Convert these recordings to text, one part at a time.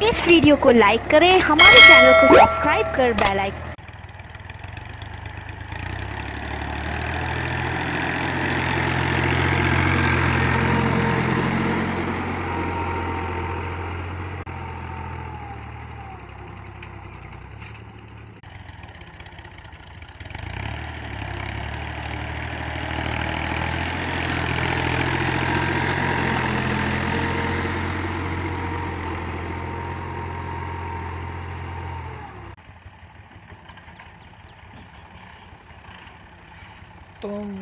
इस वीडियो को लाइक करें, हमारे चैनल को सब्सक्राइब कर बेल आइकन। तुम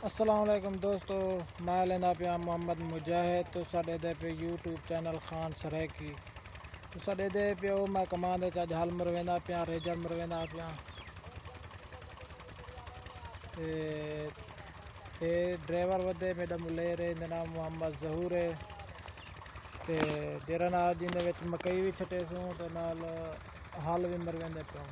अस्सलाम वालेकुम दोस्तों, मैं लेना पिया मोहम्मद मुजाहिद। तो साढ़े दे पे यूट्यूब चैनल खान सरायकी तो साढ़े दे पे मैं कमा दे चा हल मरवेंदा पिया रेजर मरवेंदा पिया ते ड्राइवर वधे मैडम ले रहे मेरा मोहम्मद जहूर है ते जेरा नाल जिंदे विच मकई भी छटे सूं ते नाल हल भी मरवेंदे पिया।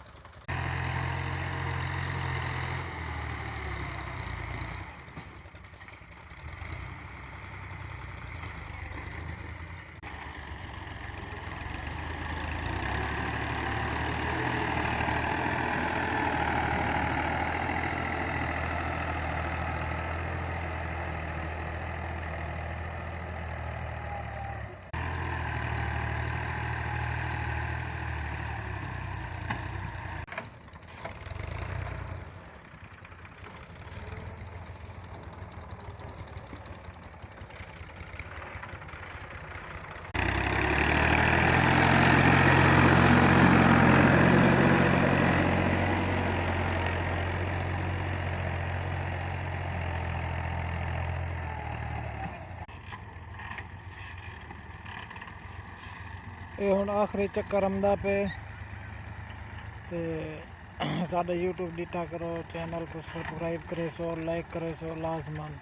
ये हुण आखिरी चक्कर आंदा पे ते साडा यूट्यूब डिठा करो, चैनल को सब्सक्राइब करे सो, लाइक करे सो लाजमन।